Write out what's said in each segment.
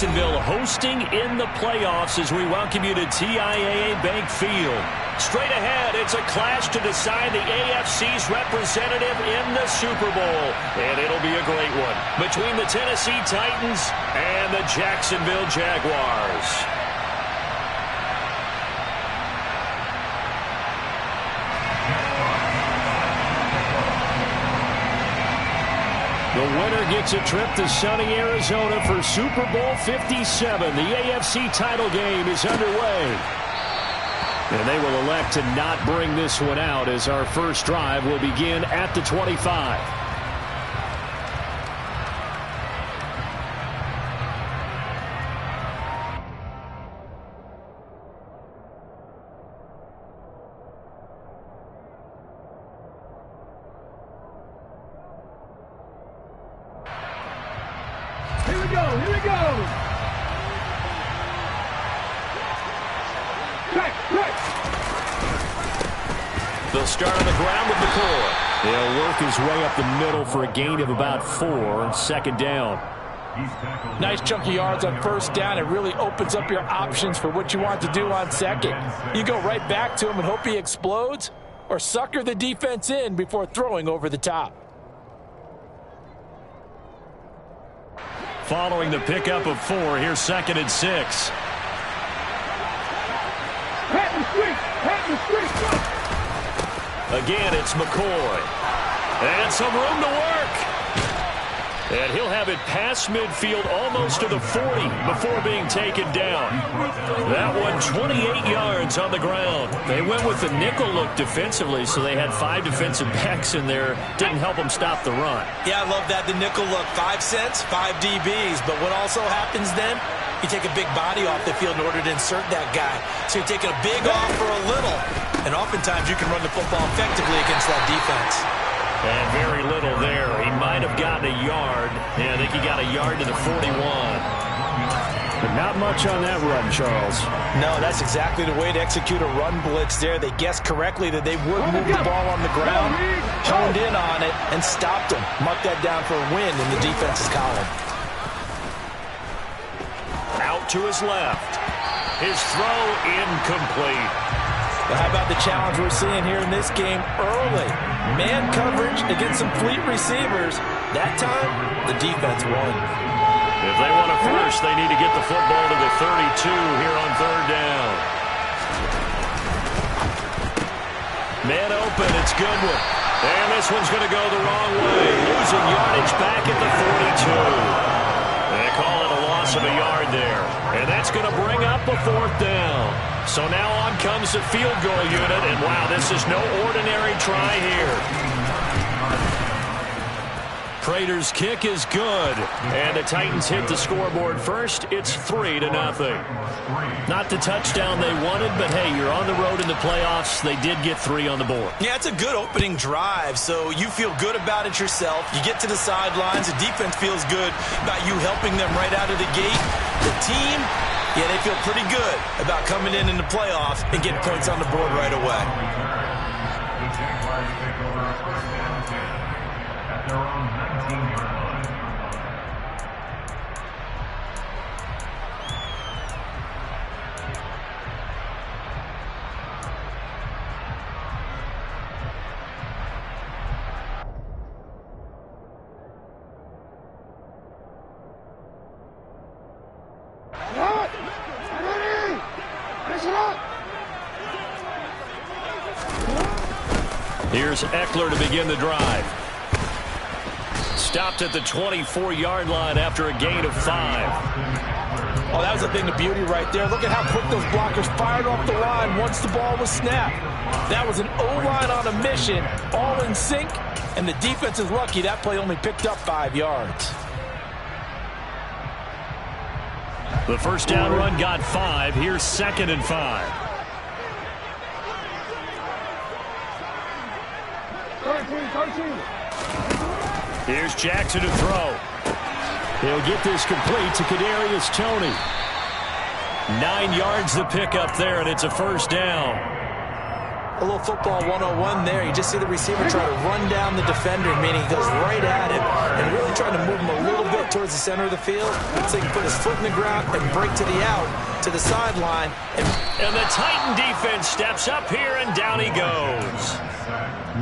Jacksonville hosting in the playoffs as we welcome you to TIAA Bank Field. Straight ahead, it's a clash to decide the AFC's representative in the Super Bowl. And it'll be a great one between the Tennessee Titans and the Jacksonville Jaguars. The winner gets a trip to sunny Arizona for Super Bowl 57. The AFC title game is underway. And they will elect to not bring this one out as our first drive will begin at the 25. Here we go. They'll start on the ground with McCoy. He'll work his way up the middle for a gain of about 4, second down. Nice chunk of yards on first down. It really opens up your options for what you want to do on second. You go right back to him and hope he explodes, or sucker the defense in before throwing over the top. Following the pickup of 4, here's 2nd and 6. Again, it's McCoy. And some room to work. And he'll have it past midfield almost to the 40 before being taken down. That one 28 yards on the ground. They went with the nickel look defensively, so they had 5 defensive backs in there. Didn't help them stop the run. Yeah, I love that, the nickel look. 5 cents, 5 DBs. But what also happens then, you take a big body off the field in order to insert that guy. So you're taking a big off for a little. And oftentimes you can run the football effectively against that defense. And very little there. He might have gotten a yard. Yeah, I think he got a yard to the 41. But not much on that run, Charles. No, that's exactly the way to execute a run blitz there. They guessed correctly that they would move the ball on the ground, honed in on it, and stopped him. Mark that down for a win in the defense's column. Out to his left. His throw incomplete. Well, how about the challenge we're seeing here in this game early? Man coverage against some fleet receivers. That time, the defense won. If they want a first, they need to get the football to the 32 here on 3rd down. Man open, it's Goodwin. And this one's going to go the wrong way. Losing yardage back at the 42. They call it a loss of a yard there. And that's going to bring up a 4th down. So now on comes the field goal unit, and wow, this is no ordinary try here. Prater's kick is good, and the Titans hit the scoreboard first. It's 3-0. Not the touchdown they wanted, but hey, you're on the road in the playoffs. They did get 3 on the board. Yeah, it's a good opening drive, so you feel good about it yourself. You get to the sidelines. The defense feels good about you helping them right out of the gate. The team, yeah, they feel pretty good about coming in the playoffs and getting points on the board right away. The Jaguars take over first and 10 at their own 19-yard line. Here's Eckler to begin the drive. Stopped at the 24-yard line after a gain of 5. Oh, that was a thing of beauty right there. Look at how quick those blockers fired off the line once the ball was snapped. That was an O-line on a mission, all in sync, and the defense is lucky that play only picked up 5 yards. The first down run got 5. Here's 2nd and 5. 13. Here's Jackson to throw. He'll get this complete to Kadarius Toney. 9 yards the pickup there, and it's a first down. A little football 101 there. You just see the receiver try to run down the defender, meaning he goes right at him and really trying to move him a little bit towards the center of the field so he can put his foot in the ground and break to the out, to the sideline. And the Titan defense steps up here, and down he goes.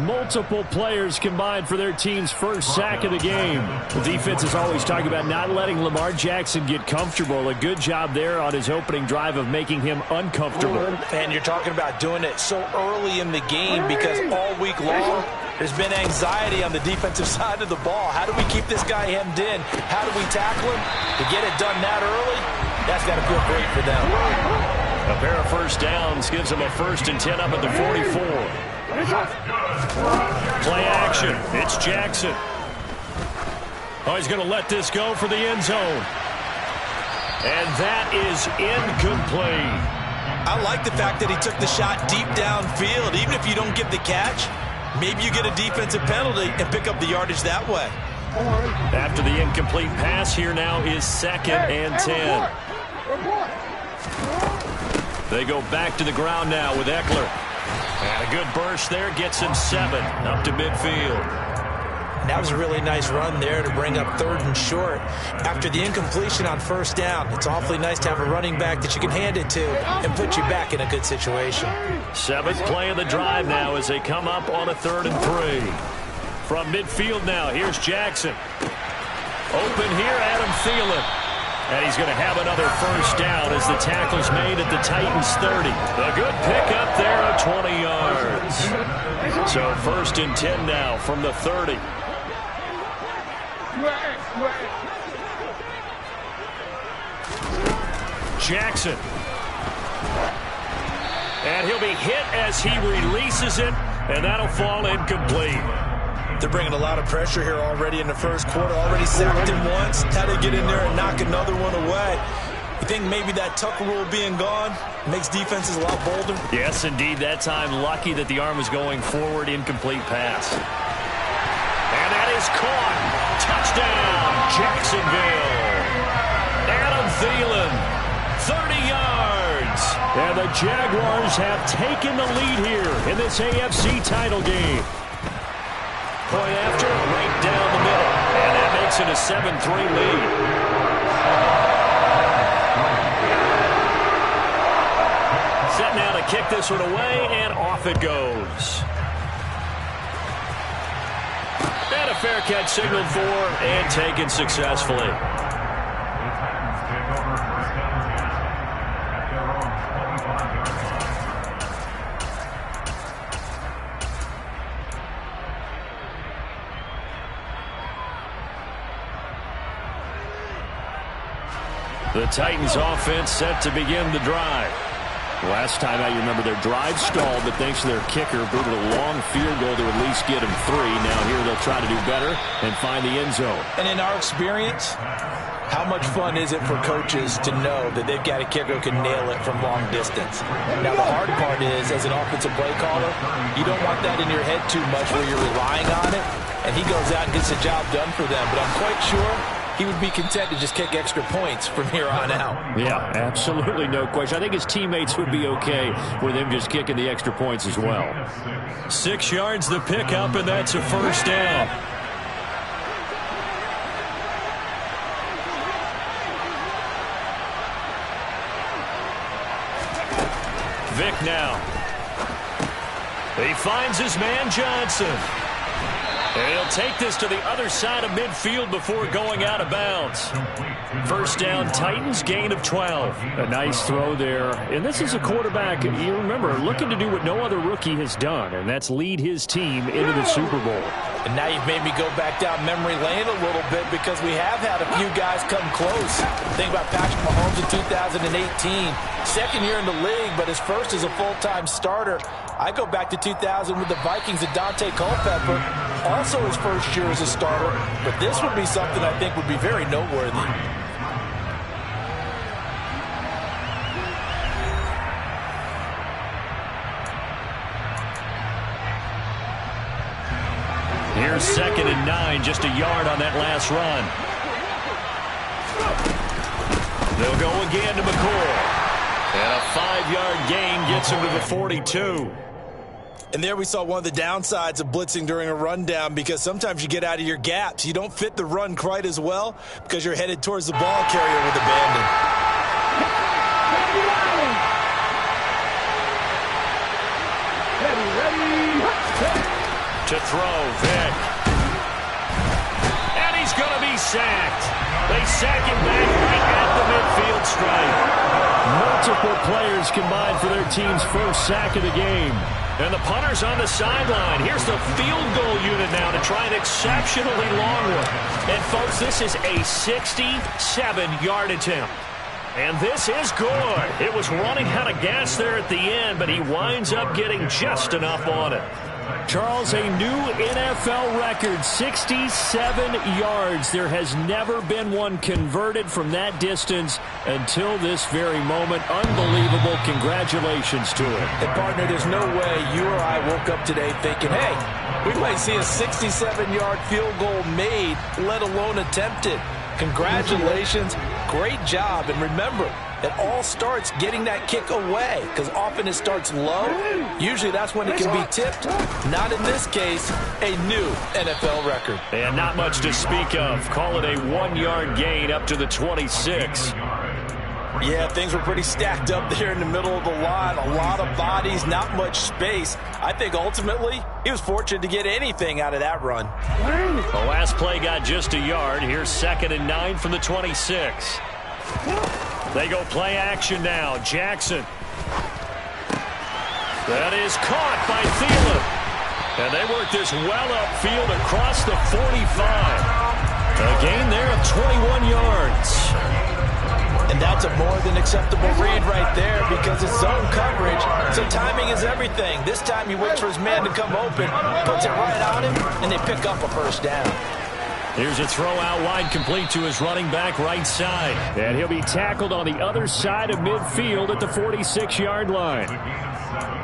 Multiple players combined for their team's first sack of the game. The defense is always talking about not letting Lamar Jackson get comfortable. A good job there on his opening drive of making him uncomfortable. And you're talking about doing it so early in the game because all week long there's been anxiety on the defensive side of the ball. How do we keep this guy hemmed in? How do we tackle him? To get it done that early, that's got to feel great for them. A pair of first downs gives him a 1st and 10 up at the 44. Play action. It's Jackson. Oh, he's going to let this go for the end zone. And that is incomplete. I like the fact that he took the shot deep downfield. Even if you don't get the catch, maybe you get a defensive penalty and pick up the yardage that way. After the incomplete pass, here now is 2nd and 10. They go back to the ground now with Eckler. And a good burst there gets him 7 up to midfield. That was a really nice run there to bring up 3rd and short. After the incompletion on 1st down, it's awfully nice to have a running back that you can hand it to and put you back in a good situation. 7th play of the drive now as they come up on a 3rd and 3. From midfield now, here's Jackson. Open here, Adam Thielen. And he's going to have another 1st down as the tackle's made at the Titans' 30. A good pickup there of 20 yards. So 1st and 10 now from the 30. Jackson. And he'll be hit as he releases it, and that'll fall incomplete. They're bringing a lot of pressure here already in the 1st quarter. Already sacked him once. Had to get in there and knock another one away. You think maybe that Tucker rule being gone makes defenses a lot bolder? Yes, indeed. That time, lucky that the arm was going forward. Incomplete pass. And that is caught. Touchdown, Jacksonville. Adam Thielen, 30 yards. And the Jaguars have taken the lead here in this AFC title game. Point after, right down the middle. And that makes it a 7-3 lead. Set now to kick this one away, and off it goes. And a fair catch signaled for and taken successfully. The Titans offense set to begin the drive. Last time out, you remember their drive stalled, but thanks to their kicker, booted a long field goal to at least get them 3. Now here they'll try to do better and find the end zone. And in our experience, how much fun is it for coaches to know that they've got a kicker who can nail it from long distance? Now, the hard part is, as an offensive play caller, you don't want that in your head too much where you're relying on it, and he goes out and gets the job done for them. But I'm quite sure he would be content to just kick extra points from here on out. Yeah, absolutely no question. I think his teammates would be okay with him just kicking the extra points as well. 6 yards the pickup, and that's a 1st down. Vic now. He finds his man Johnson. And he'll take this to the other side of midfield before going out of bounds. 1st down, Titans, gain of 12. A nice throw there. And this is a quarterback, you remember, looking to do what no other rookie has done, and that's lead his team into the Super Bowl. And now you've made me go back down memory lane a little bit because we have had a few guys come close. Think about Patrick Mahomes in 2018. 2nd year in the league, but his first as a full-time starter. I go back to 2000 with the Vikings and Dante Culpepper. Also his first year as a starter. But this would be something I think would be very noteworthy. Here's 2nd and 9, just a yard on that last run. They'll go again to McCoy. And a 5-yard gain gets him to the 42. And there we saw one of the downsides of blitzing during a rundown, because sometimes you get out of your gaps. You don't fit the run quite as well because you're headed towards the ball carrier with abandon. To throw, Vic. And he's going to be sacked. They sack him back right at the midfield stripe. Multiple players combined for their team's first sack of the game. And the punter's on the sideline. Here's the field goal unit now to try an exceptionally long one. And, folks, this is a 67-yard attempt. And this is good. It was running out of gas there at the end, but he winds up getting just enough on it. Charles, a new NFL record, 67 yards. There has never been one converted from that distance until this very moment. Unbelievable. Congratulations to him. And, partner, there's no way you or I woke up today thinking, hey, we might see a 67-yard field goal made, let alone attempted. Congratulations. Great job. And remember, it all starts getting that kick away, because often it starts low. Usually that's when it can be tipped. Not in this case, a new NFL record. And not much to speak of. Call it a 1-yard gain up to the 26. Yeah, things were pretty stacked up there in the middle of the line. A lot of bodies, not much space. I think ultimately he was fortunate to get anything out of that run. The last play got just a yard. Here's 2nd and 9 from the 26. They go play action now. Jackson. That is caught by Thielen. And they work this well upfield across the 45. A gain there of 21 yards. And that's a more than acceptable read right there, because it's zone coverage, so timing is everything. This time he waits for his man to come open, puts it right on him, and they pick up a first down. Here's a throw out wide, complete to his running back right side. And he'll be tackled on the other side of midfield at the 46-yard line.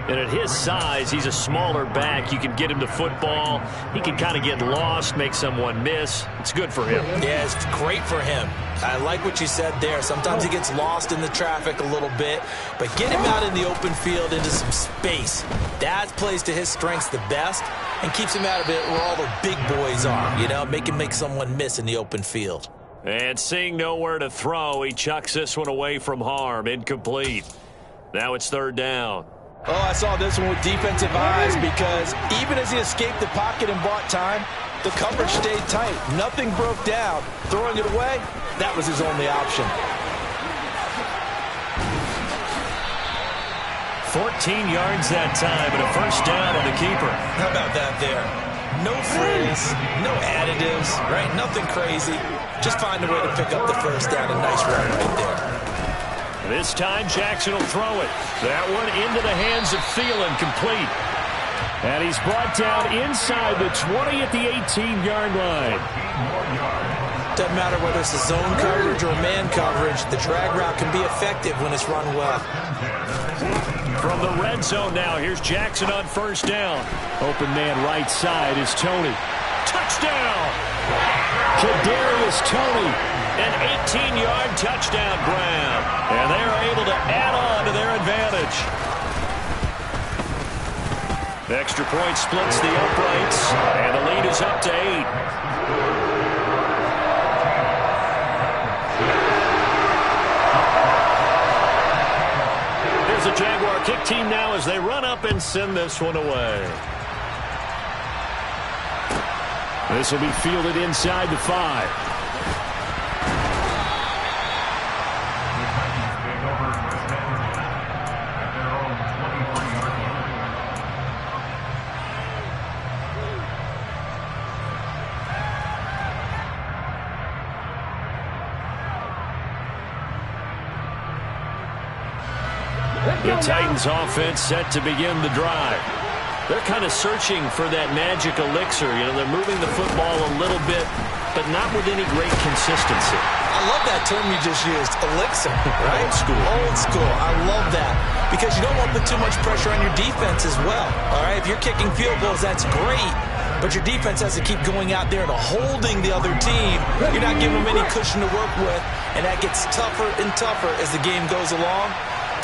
And at his size, he's a smaller back. You can get him the football. He can kind of get lost, make someone miss. It's good for him. Yeah, it's great for him. I like what you said there. Sometimes he gets lost in the traffic a little bit, but get him out in the open field into some space. That plays to his strengths the best and keeps him out of it where all the big boys are, you know, make someone miss in the open field. And seeing nowhere to throw, he chucks this one away from harm. Incomplete. Now it's 3rd down. Oh, I saw this one with defensive eyes, because even as he escaped the pocket and bought time, the coverage stayed tight. Nothing broke down. Throwing it away, that was his only option. 14 yards that time and a first down on the keeper. How about that there? No frills, no additives, right? Nothing crazy. Just find a way to pick up the first down. A nice run right there. This time Jackson will throw it. That one into the hands of Thielen, complete. And he's brought down inside the 20 at the 18-yard line. Doesn't matter whether it's a zone coverage or man coverage, the drag route can be effective when it's run well. From the red zone now, here's Jackson on first down. Open man right side is Tony. Touchdown! Kadarius Toney, an 18-yard touchdown grab. And they are able to add on to their advantage. Extra point splits the uprights, and the lead is up to 8. There's a Jaguar kick team now as they run up and send this one away. This will be fielded inside the 5. The Titans offense set to begin the drive. They're kind of searching for that magic elixir. You know, they're moving the football a little bit, but not with any great consistency. I love that term you just used, elixir, right? Old school. Old school. I love that, because you don't want to put too much pressure on your defense as well. All right, if you're kicking field goals, that's great, but your defense has to keep going out there and holding the other team. You're not giving them any cushion to work with, and that gets tougher and tougher as the game goes along.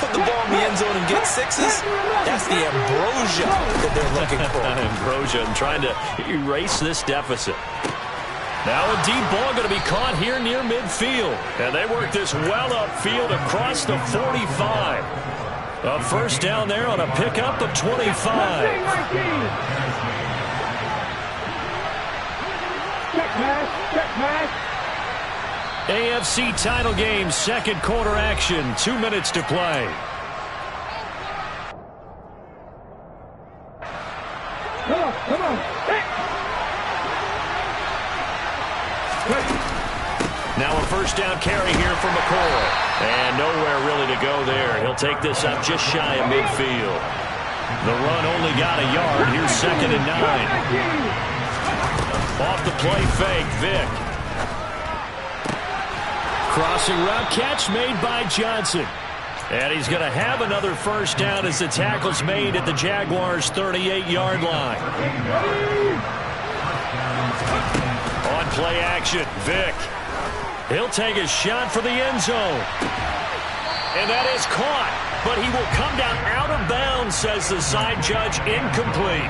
put the ball in the end zone and get sixes, that's the ambrosia that they're looking for. Ambrosia and trying to erase this deficit. Now a deep ball going to be caught here near midfield. And they work this well upfield across the 45. A first down there on a pickup of 25. Check pass. AFC title game, second quarter action, 2 minutes to play. Come on. Now a first down carry here for McCoy. And nowhere really to go there. He'll take this up just shy of midfield. The run only got a yard. Here's 2nd and 9. Off the play fake, Vick. Crossing route catch made by Johnson. And he's going to have another first down as the tackle's made at the Jaguars' 38-yard line. On play action, Vick. He'll take a shot for the end zone. And that is caught. But he will come down out of bounds, says the side judge, incomplete.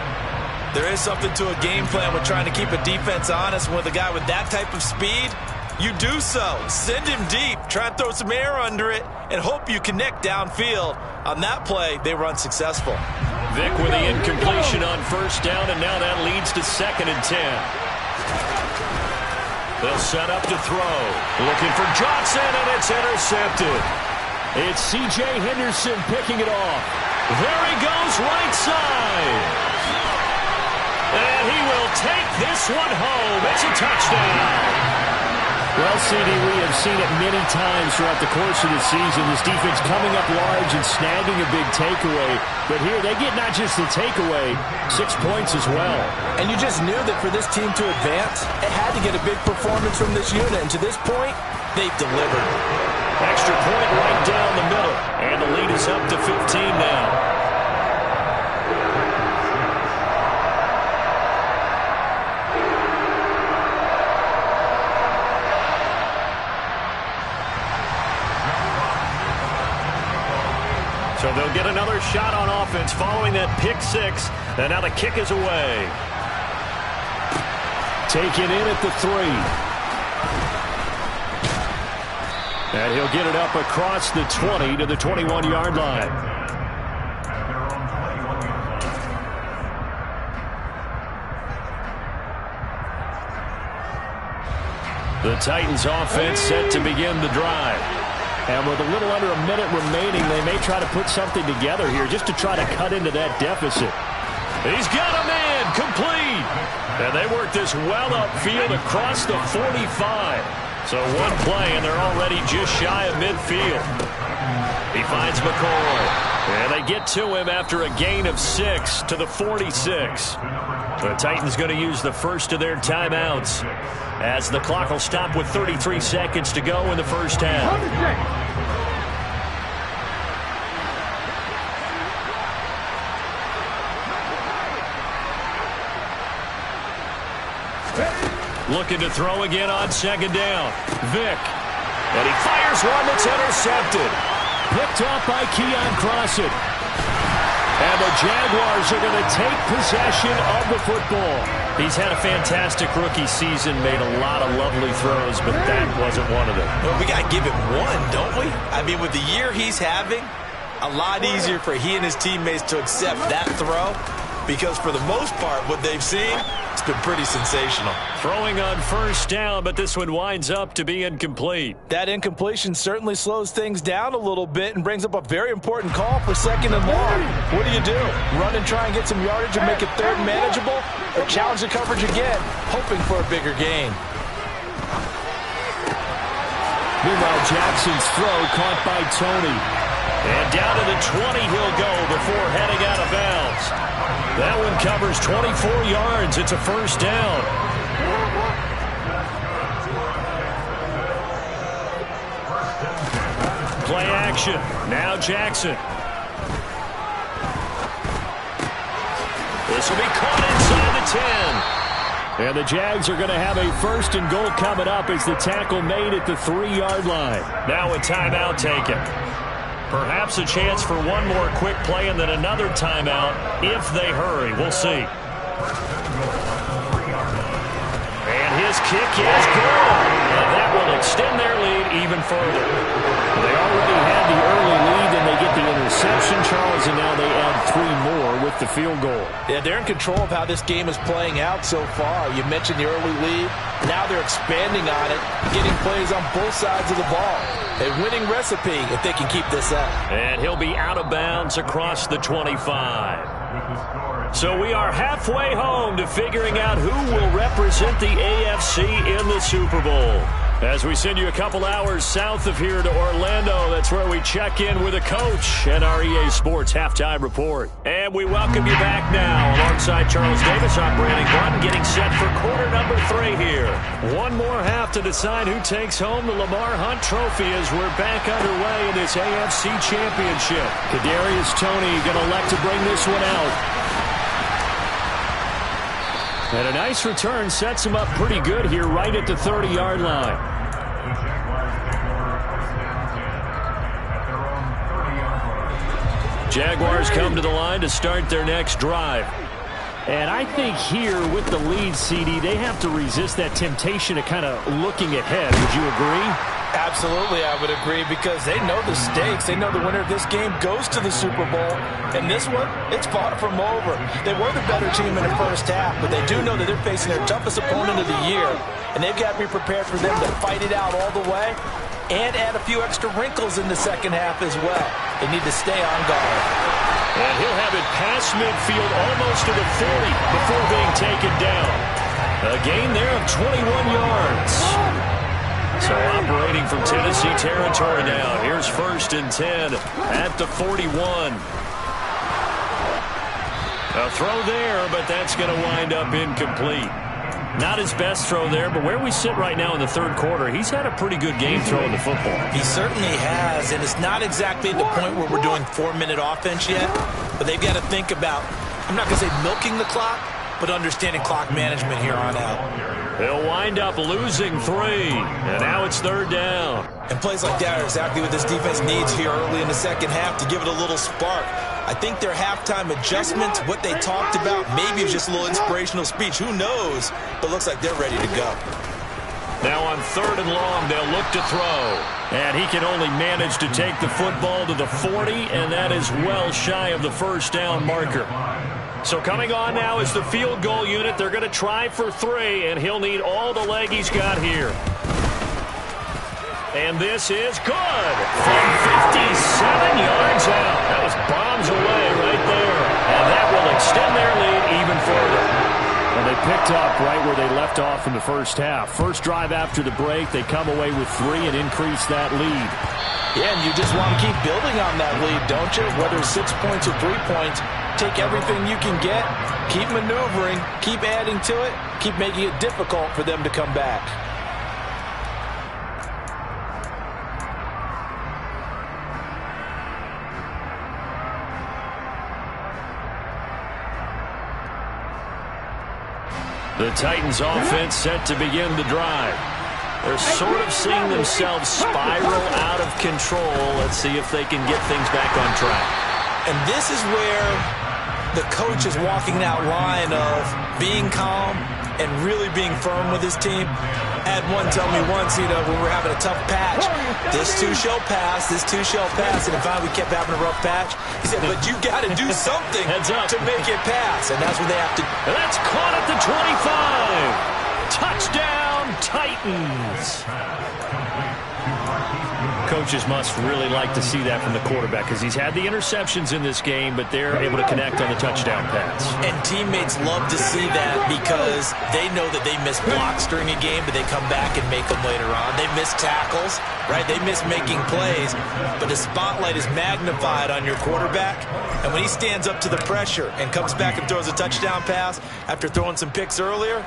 There is something to a game plan with trying to keep a defense honest. With a guy with that type of speed, you do so. Send him deep. Try and throw some air under it and hope you connect downfield. On that play, they were unsuccessful. Vick with the incompletion on first down, and now that leads to 2nd and 10. They'll set up to throw. Looking for Johnson, and it's intercepted. It's C.J. Henderson picking it off. There he goes, right side. And he will take this one home. It's a touchdown. Well, CD, we have seen it many times throughout the course of the season. This defense coming up large and snagging a big takeaway. But here, they get not just the takeaway, 6 points as well. And you just knew that for this team to advance, it had to get a big performance from this unit. And to this point, they've delivered. Extra point right down the middle. And the lead is up to 15 now. So they'll get another shot on offense following that pick six. And now the kick is away. Taken in at the 3. And he'll get it up across the 20 to the 21-yard line. The Titans offense set to begin the drive. And with a little under a minute remaining, they may try to put something together here just to try to cut into that deficit. He's got a man, complete. And they work this well upfield across the 45. So one play, and they're already just shy of midfield. He finds McCoy. And they get to him after a gain of 6 to the 46. The Titans going to use the first of their timeouts, as the clock will stop with 33 seconds to go in the first half. Looking to throw again on second down. Vick. And he fires one that's intercepted. Picked off by Keon Crossett. And the Jaguars are going to take possession of the football. He's had a fantastic rookie season, made a lot of lovely throws, but that wasn't one of them. Well, we got to give him one, don't we? I mean, with the year he's having, a lot easier for he and his teammates to accept that throw, because for the most part, what they've seen, it's been pretty sensational. Throwing on first down, but this one winds up to be incomplete. That incompletion certainly slows things down a little bit and brings up a very important call for second and long. What do? Run and try and get some yardage and make it third and manageable? Or challenge the coverage again, hoping for a bigger gain? Meanwhile, Jackson's throw caught by Tony. And down to the 20 he'll go before heading out of bounds. That one covers 24 yards. It's a first down. Play action. Now Jackson. This will be caught inside the 10. And the Jags are going to have a first and goal coming up as the tackle made at the 3-yard line. Now a timeout taken. Perhaps a chance for one more quick play and then another timeout if they hurry. We'll see. And his kick is good. And that will extend their lead even further. They already had the early lead, and they get the interception, Charles, and now they add 3 more with the field goal. Yeah, they're in control of how this game is playing out so far. You mentioned the early lead. Now they're expanding on it, getting plays on both sides of the ball. A winning recipe if they can keep this up. And he'll be out of bounds across the 25. So we are halfway home to figuring out who will represent the AFC in the Super Bowl. As we send you a couple hours south of here to Orlando, that's where we check in with a coach and our EA Sports Halftime Report. And we welcome you back now. Alongside Charles Davis, I'm Brandon Gordon, getting set for quarter number 3 here. One more half to decide who takes home the Lamar Hunt Trophy as we're back underway in this AFC Championship. Kadarius Toney going to elect to bring this one out. And a nice return sets him up pretty good here right at the 30-yard line. Jaguars come to the line to start their next drive. And I think here with the lead, CD, they have to resist that temptation of kind of looking ahead. Would you agree? Absolutely, I would agree, because they know the stakes. They know the winner of this game goes to the Super Bowl. And this one, it's far from over. They were the better team in the first half, but they do know that they're facing their toughest opponent of the year. And they've got to be prepared for them to fight it out all the way and add a few extra wrinkles in the second half as well. They need to stay on guard. And he'll have it past midfield almost to the 40 before being taken down. A gain there of 21 yards. So operating from Tennessee territory now. Here's 1st and 10 at the 41. A throw there, but that's going to wind up incomplete. Not his best throw there, but where we sit right now in the third quarter, he's had a pretty good game throwing the football. He certainly has, and it's not exactly the point where we're doing 4-minute offense yet, but they've got to think about, I'm not going to say milking the clock, but understanding clock management here on out. They'll wind up losing 3, and now it's 3rd down. And plays like that are exactly what this defense needs here early in the second half to give it a little spark. I think their halftime adjustments, what they talked about, maybe it was just a little inspirational speech. Who knows? But looks like they're ready to go. Now on 3rd and long, they'll look to throw. And he can only manage to take the football to the 40, and that is well shy of the first down marker. So coming on now is the field goal unit. They're going to try for 3, and he'll need all the leg he's got here. And this is good from 57 yards out. That was bombs away right there. And that will extend their lead even further. And they picked up right where they left off in the first half. First drive after the break, they come away with 3 and increase that lead. Yeah, and you just want to keep building on that lead, don't you? Whether it's 6 points or 3 points, take everything you can get, keep maneuvering, keep adding to it, keep making it difficult for them to come back. The Titans offense set to begin the drive. They're sort of seeing themselves spiral out of control. Let's see if they can get things back on track. And this is where the coach is walking that line of being calm and really being firm with his team. I had one tell me once, when we were having a tough patch, this too shall pass, this too shall pass. And finally we kept having a rough patch. He said, but you got to do something to make it pass. And that's what they have to do. And that's caught at the 25. Touchdown, Titans. Coaches must really like to see that from the quarterback because he's had the interceptions in this game, but they're able to connect on the touchdown pass. And teammates love to see that because they know that they miss blocks during a game, but they come back and make them later on. They miss tackles, right? They miss making plays, but the spotlight is magnified on your quarterback. And when he stands up to the pressure and comes back and throws a touchdown pass after throwing some picks earlier,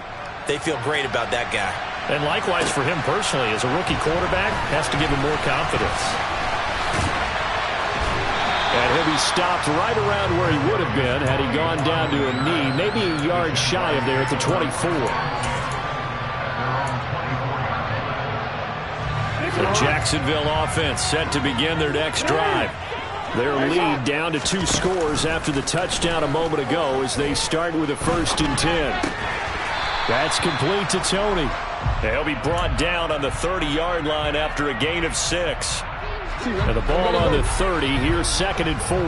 they feel great about that guy. And likewise for him personally, as a rookie quarterback, has to give him more confidence. And he'll be stopped right around where he would have been had he gone down to a knee, maybe a yard shy of there at the 24. The Jacksonville offense set to begin their next drive. Their lead down to 2 scores after the touchdown a moment ago as they start with a 1st and 10. That's complete to Tony. He'll be brought down on the 30-yard line after a gain of 6. And the ball on the 30. Here's 2nd and 4.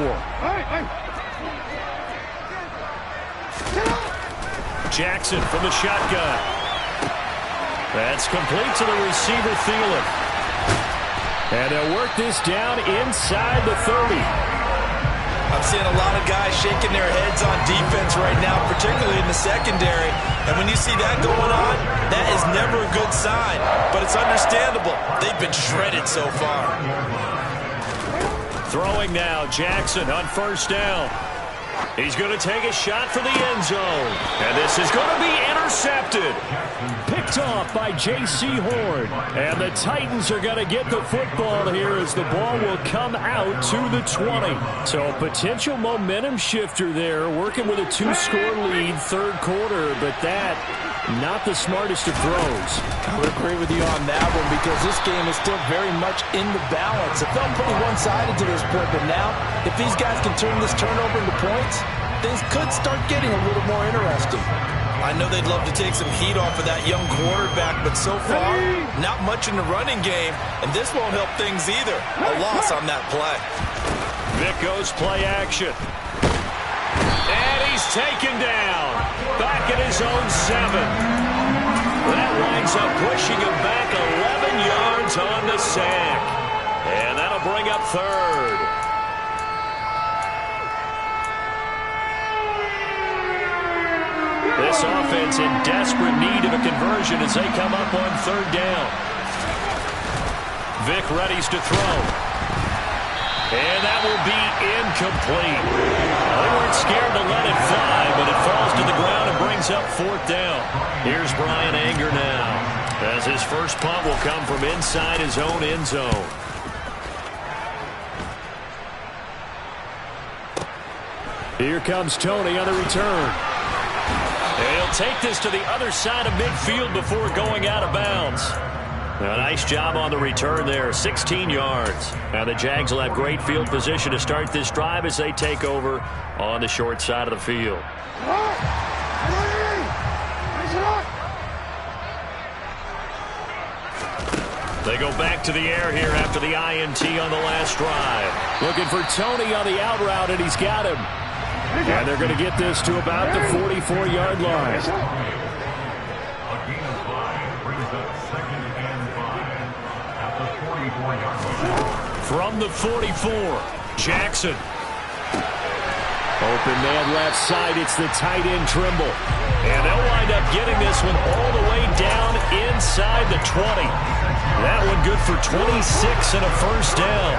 Jackson from the shotgun. That's complete to the receiver, Thielen. And they'll work this down inside the 30. I'm seeing a lot of guys shaking their heads on defense right now, particularly in the secondary. And when you see that going on, that is never a good sign. But it's understandable. They've been shredded so far. Throwing now, Jackson on 1st down. He's going to take a shot for the end zone. And this is going to be intercepted. Picked off by J.C. Horn. And the Titans are going to get the football here as the ball will come out to the 20. So a potential momentum shifter there, working with a 2-score lead, 3rd quarter. But that, not the smartest of throws. I would agree with you on that one because this game is still very much in the balance. It felt pretty one-sided to this point, but now if these guys can turn this turnover into points, things could start getting a little more interesting. I know they'd love to take some heat off of that young quarterback, but so far, not much in the running game, and this won't help things either. A loss on that play. Vic goes play action. And he's taken down. Back at his own 7. That winds up pushing him back 11 yards on the sack. And that'll bring up 3rd. This offense in desperate need of a conversion as they come up on 3rd down. Vic readies to throw. And that will be incomplete. They weren't scared to let it fly, but it falls to the ground and brings up 4th down. Here's Brian Anger now, as his first punt will come from inside his own end zone. Here comes Tony on the return. And he'll take this to the other side of midfield before going out of bounds. A nice job on the return there, 16 yards. And the Jags will have great field position to start this drive as they take over on the short side of the field. They go back to the air here after the INT on the last drive. Looking for Tony on the out route, and he's got him. And they're going to get this to about the 44-yard line. From the 44, Jackson. Open man left side. It's the tight end Trimble. And they'll wind up getting this one all the way down inside the 20. That one good for 26 and a 1st down.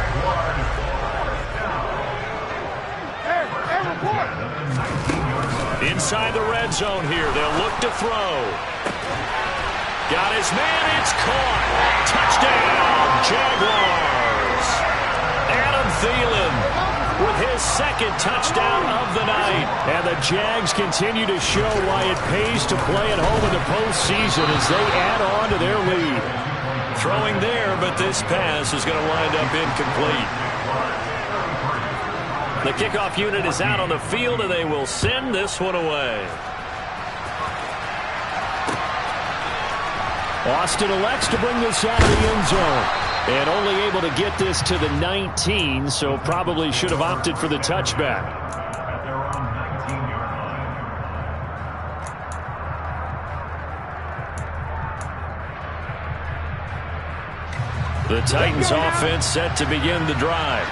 Inside the red zone here. They'll look to throw. Got his man. It's caught. Touchdown, Jaguars. Adam Thielen with his 2nd touchdown of the night. And the Jags continue to show why it pays to play at home in the postseason as they add on to their lead. Throwing there, but this pass is going to wind up incomplete. The kickoff unit is out on the field, and they will send this one away. Austin elects to bring this out of the end zone. And only able to get this to the 19, so probably should have opted for the touchback. At their own 19-yard line. The Titans offense set to begin the drive.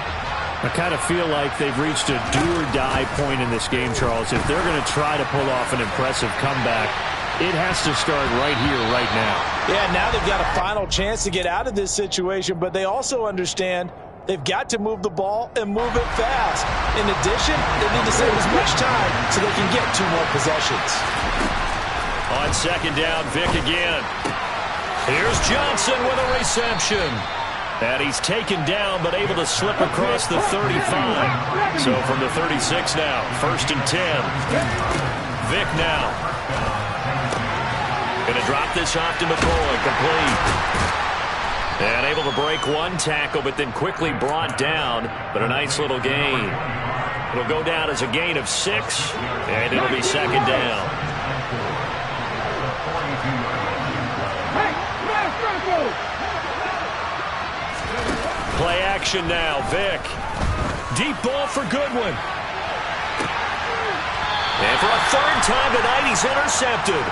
I kind of feel like they've reached a do-or-die point in this game, Charles. If they're going to try to pull off an impressive comeback, it has to start right here, right now. Yeah, now they've got a final chance to get out of this situation, but they also understand they've got to move the ball and move it fast. In addition, they need to save as much time so they can get 2 more possessions. On 2nd down, Vic again. Here's Johnson with a reception. And he's taken down, but able to slip across the 35. So from the 36 now, 1st and 10. Vic now. Going to drop this off to McCoy, complete. And able to break one tackle, but then quickly brought down. But a nice little gain. It'll go down as a gain of 6, and it'll be second down. Play action now. Vick. Deep ball for Goodwin. And for a third time tonight, he's intercepted.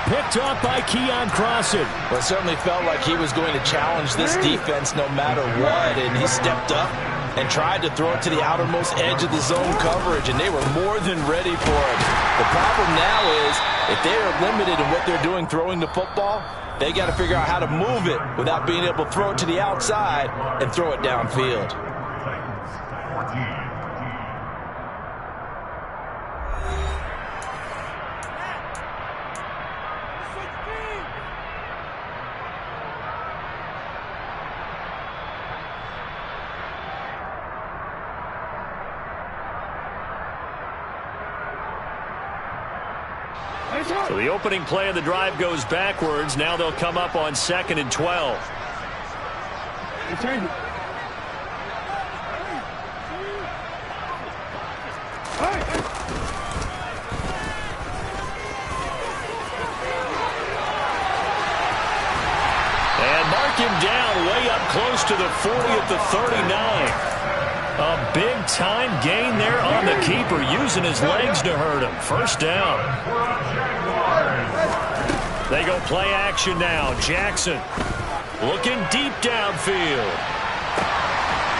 Picked off by Keon Crossan. Well, it certainly felt like he was going to challenge this defense no matter what, and he stepped up and tried to throw it to the outermost edge of the zone coverage, and they were more than ready for it. The problem now is, if they are limited in what they're doing throwing the football, they got to figure out how to move it without being able to throw it to the outside and throw it downfield. So the opening play of the drive goes backwards. Now they'll come up on 2nd and 12. And mark him down way up close to the 40 at the 39. A big-time gain there on the keeper, using his legs to hurt him. First down. They go play action now. Jackson looking deep downfield.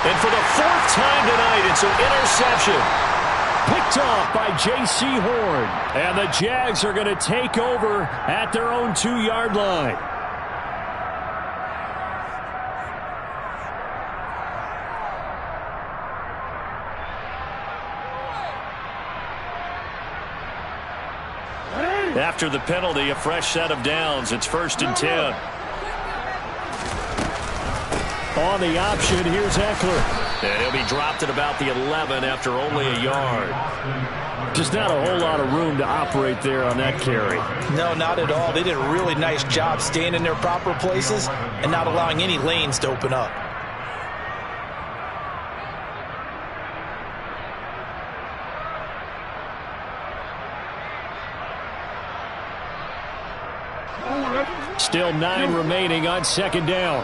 And for the 4th time tonight, it's an interception. Picked off by J.C. Horn. And the Jags are going to take over at their own 2-yard line. After the penalty, a fresh set of downs. It's 1st and 10. On the option, here's Eckler. And he'll be dropped at about the 11 after only a yard. Just not a whole lot of room to operate there on that carry. No, not at all. They did a really nice job staying in their proper places and not allowing any lanes to open up. Still 9 remaining on 2nd down.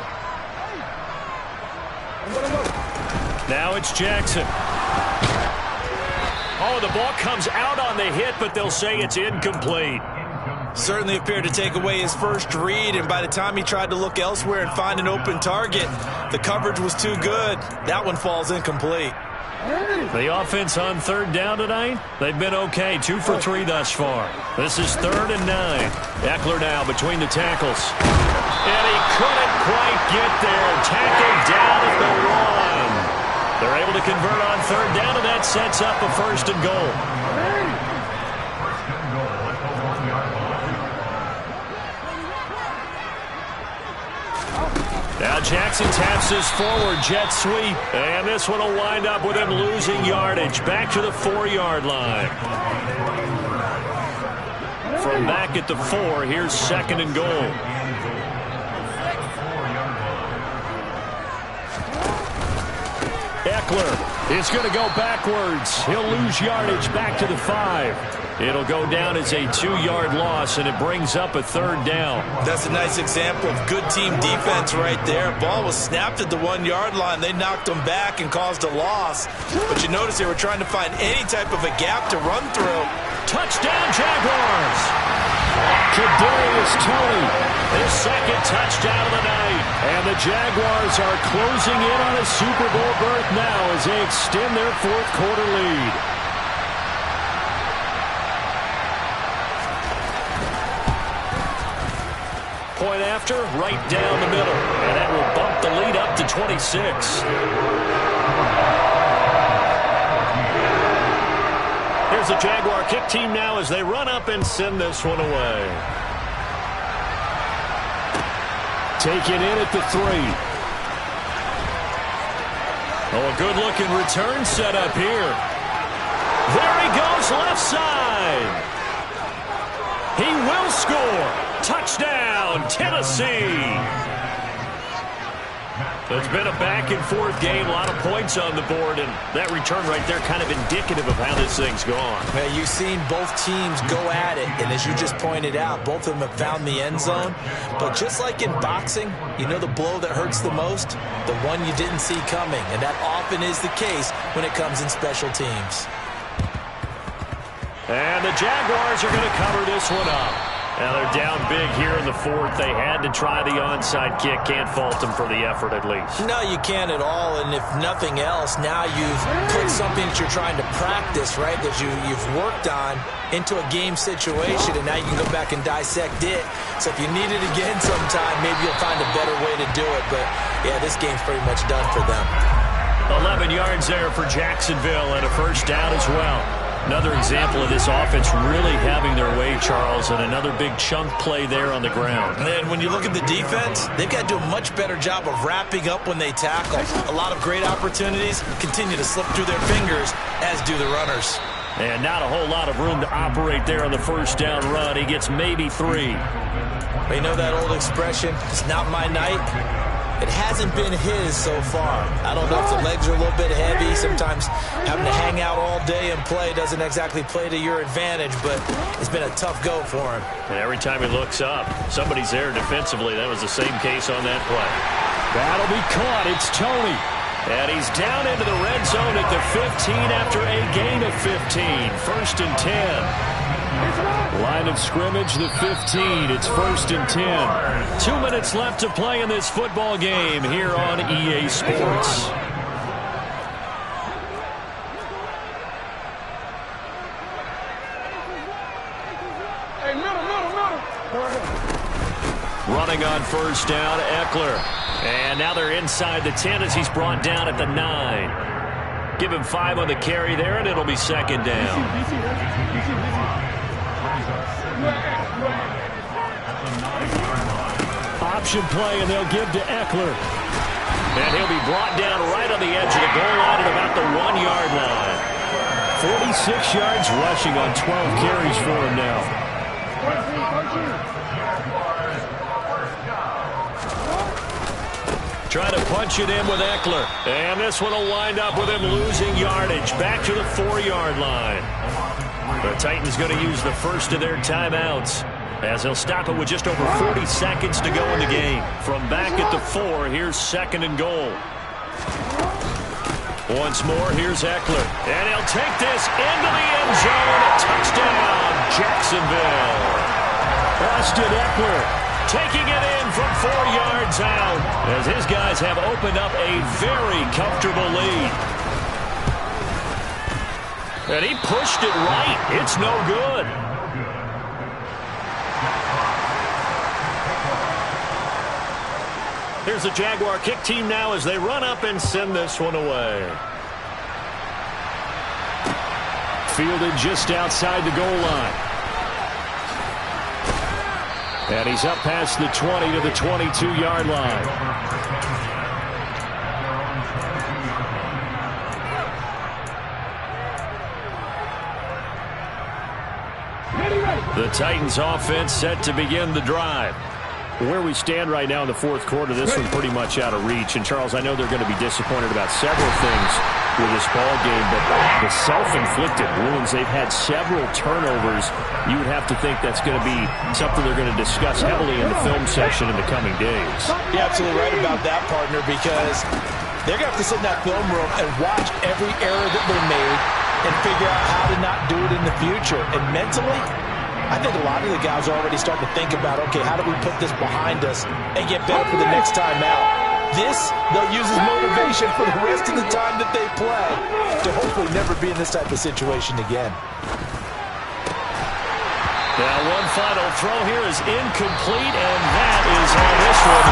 Now it's Jackson. Oh, the ball comes out on the hit, but they'll say it's incomplete. Certainly appeared to take away his first read, and by the time he tried to look elsewhere and find an open target, the coverage was too good. That one falls incomplete. The offense on 3rd down tonight, they've been okay. 2 for 3 thus far. This is 3rd and 9. Eckler now between the tackles. And he couldn't quite get there. Tackled down at the 1. They're able to convert on 3rd down, and that sets up a 1st and goal. Now Jackson taps his forward jet sweep, and this one will wind up with him losing yardage. Back to the 4-yard line. From back at the 4, here's 2nd and goal. Eckler is going to go backwards. He'll lose yardage back to the 5. It'll go down as a 2-yard loss, and it brings up a 3rd down. That's a nice example of good team defense right there. Ball was snapped at the 1-yard line. They knocked them back and caused a loss. But you notice they were trying to find any type of a gap to run through. Touchdown, Jaguars! Kadarius Toney, his 2nd touchdown of the night. And the Jaguars are closing in on a Super Bowl berth now as they extend their 4th quarter lead. Point after, right down the middle. And that will bump the lead up to 26. Here's the Jaguar kick team now as they run up and send this one away. Taken in at the 3. Oh, a good-looking return set up here. There he goes, left side. He will score. Touchdown, Tennessee. It's been a back-and-forth game, a lot of points on the board, and that return right there kind of indicative of how this thing's gone. Yeah, you've seen both teams go at it, and as you just pointed out, both of them have found the end zone. But just like in boxing, you know the blow that hurts the most? The one you didn't see coming, and that often is the case when it comes in special teams. And the Jaguars are going to cover this one up. Now they're down big here in the fourth. They had to try the onside kick. Can't fault them for the effort at least. No, you can't at all. And if nothing else, now you've put something that you're trying to practice, right, that you've worked on into a game situation, and now you can go back and dissect it. So if you need it again sometime, maybe you'll find a better way to do it. But, yeah, this game's pretty much done for them. 11 yards there for Jacksonville and a first down as well. Another example of this offense really having their way, Charles, and another big chunk play there on the ground. And when you look at the defense, they've got to do a much better job of wrapping up when they tackle. A lot of great opportunities continue to slip through their fingers, as do the runners. And not a whole lot of room to operate there on the first down run. He gets maybe 3. You know that old expression, it's not my night? It hasn't been his so far. I don't know if the legs are a little bit heavy. Sometimes having to hang out all day and play doesn't exactly play to your advantage, but it's been a tough go for him. And every time he looks up, somebody's there defensively. That was the same case on that play. That'll be caught. It's Tony. And he's down into the red zone at the 15 after a gain of 15. First and 10. Line of scrimmage, the 15. It's first and 10. 2 minutes left to play in this football game here on EA Sports. Hey, middle. Running on first down, Eckler. And now they're inside the 10 as he's brought down at the 9. Give him 5 on the carry there, and it'll be second down. Option play, and they'll give to Eckler. And he'll be brought down right on the edge of the goal line at about the 1-yard line. 46 yards rushing on 12 carries for him now. Trying to punch it in with Eckler. And this one will wind up with him losing yardage. Back to the 4-yard line. The Titans going to use the first of their timeouts, as they'll stop it with just over 40 seconds to go in the game. From back at the 4, here's second and goal. Once more, here's Eckler. And he'll take this into the end zone. Touchdown, Jacksonville. Austin Eckler taking it in from 4 yards out, as his guys have opened up a very comfortable lead. And he pushed it right. It's no good. Here's the Jaguar kick team now as they run up and send this one away. Fielded just outside the goal line. And he's up past the 20 to the 22-yard line. The Titans offense set to begin the drive. Where we stand right now in the fourth quarter, this one pretty much out of reach. And, Charles, I know they're going to be disappointed about several things with this ball game, but the self-inflicted wounds, they've had several turnovers. You would have to think that's going to be something they're going to discuss heavily in the film session in the coming days. You're absolutely right about that, partner, because they're going to have to sit in that film room and watch every error that they made and figure out how to not do it in the future. And mentally, I think a lot of the guys are already starting to think about, okay, how do we put this behind us and get better for the next time out? This, they'll use as motivation for the rest of the time that they play to hopefully never be in this type of situation again. Now, one final throw here is incomplete, and that is on this one.